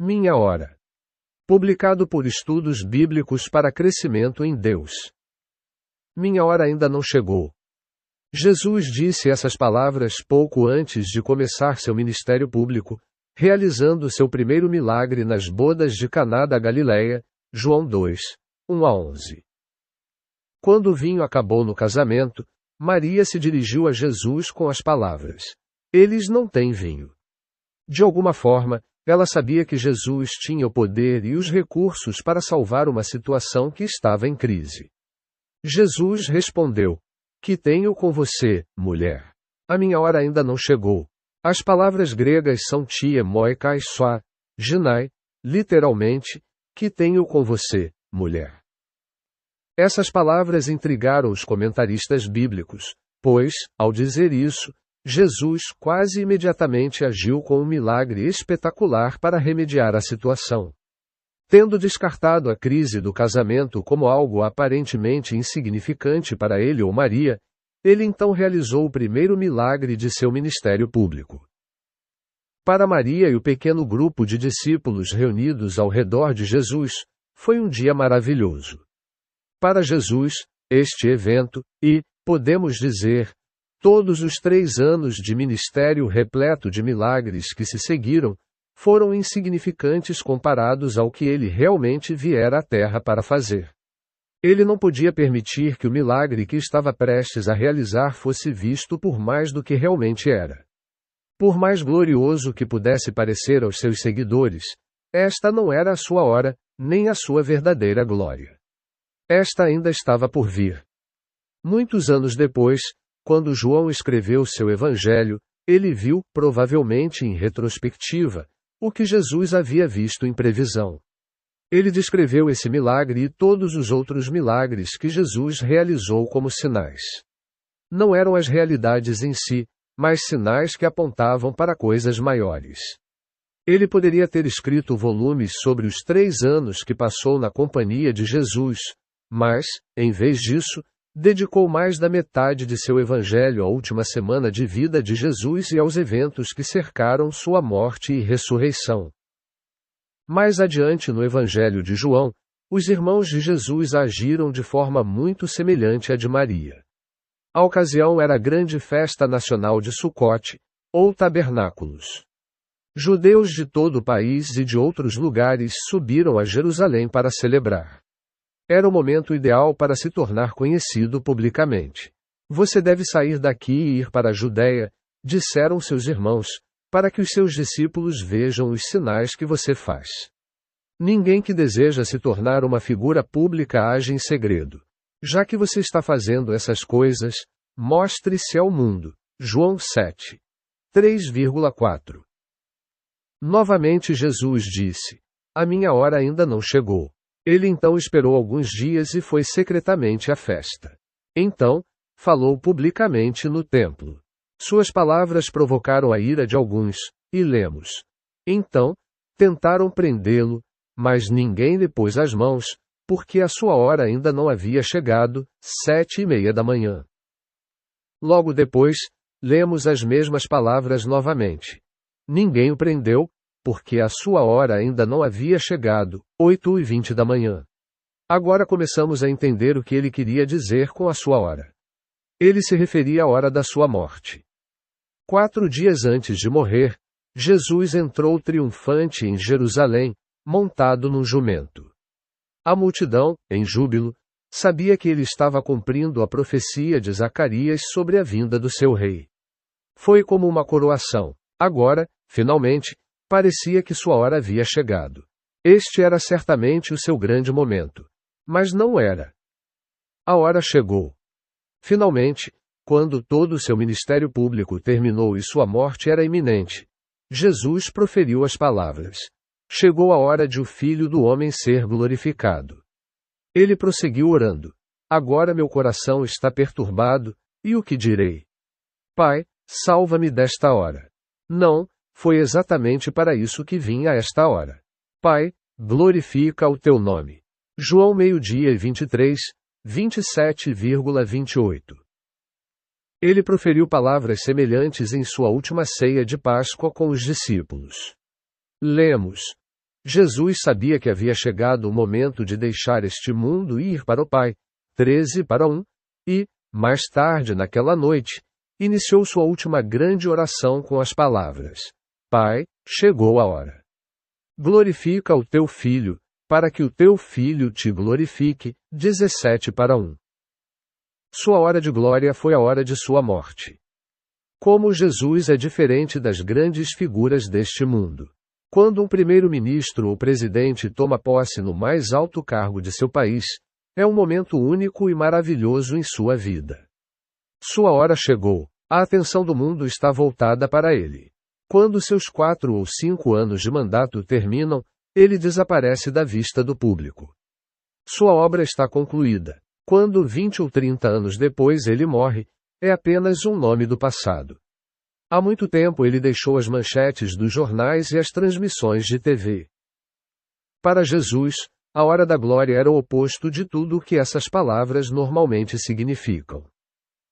Minha hora. Publicado por Estudos Bíblicos para Crescimento em Deus. Minha hora ainda não chegou. Jesus disse essas palavras pouco antes de começar seu ministério público, realizando seu primeiro milagre nas bodas de Caná da Galileia, João 2, 1-11. Quando o vinho acabou no casamento, Maria se dirigiu a Jesus com as palavras: "Eles não têm vinho." De alguma forma, ela sabia que Jesus tinha o poder e os recursos para salvar uma situação que estava em crise. Jesus respondeu: "Que tenho com você, mulher? A minha hora ainda não chegou." As palavras gregas são tie moi kai soa, ginai, literalmente, "que tenho com você, mulher." Essas palavras intrigaram os comentaristas bíblicos, pois, ao dizer isso, Jesus quase imediatamente agiu com um milagre espetacular para remediar a situação. Tendo descartado a crise do casamento como algo aparentemente insignificante para ele ou Maria, ele então realizou o primeiro milagre de seu ministério público. Para Maria e o pequeno grupo de discípulos reunidos ao redor de Jesus, foi um dia maravilhoso. Para Jesus, este evento, e, podemos dizer, todos os 3 anos de ministério repleto de milagres que se seguiram, foram insignificantes comparados ao que ele realmente viera à Terra para fazer. Ele não podia permitir que o milagre que estava prestes a realizar fosse visto por mais do que realmente era. Por mais glorioso que pudesse parecer aos seus seguidores, esta não era a sua hora, nem a sua verdadeira glória. Esta ainda estava por vir. Muitos anos depois, quando João escreveu seu evangelho, ele viu, provavelmente em retrospectiva, o que Jesus havia visto em previsão. Ele descreveu esse milagre e todos os outros milagres que Jesus realizou como sinais. Não eram as realidades em si, mas sinais que apontavam para coisas maiores. Ele poderia ter escrito volumes sobre os 3 anos que passou na companhia de Jesus, mas, em vez disso, dedicou mais da metade de seu evangelho à última semana de vida de Jesus e aos eventos que cercaram sua morte e ressurreição. Mais adiante no evangelho de João, os irmãos de Jesus agiram de forma muito semelhante à de Maria. A ocasião era a grande festa nacional de Sucote, ou Tabernáculos. Judeus de todo o país e de outros lugares subiram a Jerusalém para celebrar. Era o momento ideal para se tornar conhecido publicamente. "Você deve sair daqui e ir para a Judéia", disseram seus irmãos, "para que os seus discípulos vejam os sinais que você faz." Ninguém que deseja se tornar uma figura pública age em segredo. Já que você está fazendo essas coisas, mostre-se ao mundo. João 7. 3,4. Novamente Jesus disse: "A minha hora ainda não chegou." Ele então esperou alguns dias e foi secretamente à festa. Então, falou publicamente no templo. Suas palavras provocaram a ira de alguns, e lemos: "Então, tentaram prendê-lo, mas ninguém lhe pôs as mãos, porque a sua hora ainda não havia chegado." 7:30 da manhã. Logo depois, lemos as mesmas palavras novamente. Ninguém o prendeu, porque a sua hora ainda não havia chegado. 8:20 da manhã. Agora começamos a entender o que ele queria dizer com a sua hora. Ele se referia à hora da sua morte. 4 dias antes de morrer, Jesus entrou triunfante em Jerusalém, montado num jumento. A multidão, em júbilo, sabia que ele estava cumprindo a profecia de Zacarias sobre a vinda do seu rei. Foi como uma coroação. Agora, finalmente, parecia que sua hora havia chegado. Este era certamente o seu grande momento. Mas não era. A hora chegou. Finalmente, quando todo o seu ministério público terminou e sua morte era iminente, Jesus proferiu as palavras: "Chegou a hora de o Filho do Homem ser glorificado." Ele prosseguiu orando: "Agora meu coração está perturbado, e o que direi? Pai, salva-me desta hora." Não, foi exatamente para isso que vim a esta hora. Pai, glorifica o teu nome. João 12:23, 27,28. Ele proferiu palavras semelhantes em sua última ceia de Páscoa com os discípulos. Lemos: Jesus sabia que havia chegado o momento de deixar este mundo e ir para o Pai. 13:1. E, mais tarde naquela noite, iniciou sua última grande oração com as palavras: Pai, chegou a hora. Glorifica o teu Filho, para que o teu Filho te glorifique. 17:1. Sua hora de glória foi a hora de sua morte. Como Jesus é diferente das grandes figuras deste mundo. Quando um primeiro-ministro ou presidente toma posse no mais alto cargo de seu país, é um momento único e maravilhoso em sua vida. Sua hora chegou, a atenção do mundo está voltada para ele. Quando seus 4 ou 5 anos de mandato terminam, ele desaparece da vista do público. Sua obra está concluída. Quando 20 ou 30 anos depois ele morre, é apenas um nome do passado. Há muito tempo ele deixou as manchetes dos jornais e as transmissões de TV. Para Jesus, a hora da glória era o oposto de tudo o que essas palavras normalmente significam.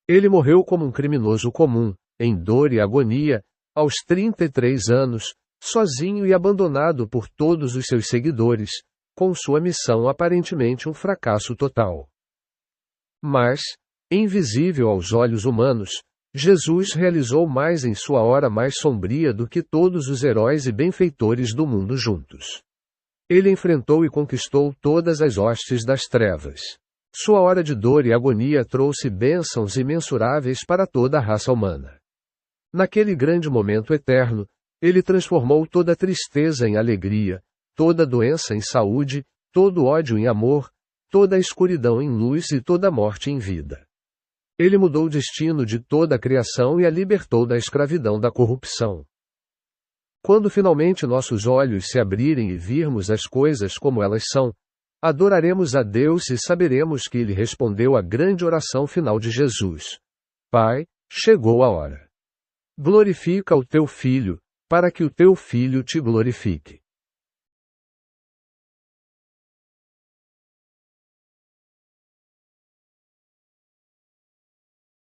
Ele morreu como um criminoso comum, em dor e agonia, aos 33 anos, sozinho e abandonado por todos os seus seguidores, com sua missão aparentemente um fracasso total. Mas, invisível aos olhos humanos, Jesus realizou mais em sua hora mais sombria do que todos os heróis e benfeitores do mundo juntos. Ele enfrentou e conquistou todas as hostes das trevas. Sua hora de dor e agonia trouxe bênçãos imensuráveis para toda a raça humana. Naquele grande momento eterno, ele transformou toda tristeza em alegria, toda doença em saúde, todo ódio em amor, toda a escuridão em luz e toda a morte em vida. Ele mudou o destino de toda a criação e a libertou da escravidão da corrupção. Quando finalmente nossos olhos se abrirem e virmos as coisas como elas são, adoraremos a Deus e saberemos que Ele respondeu à grande oração final de Jesus. Pai, chegou a hora. Glorifica o teu Filho, para que o teu Filho te glorifique.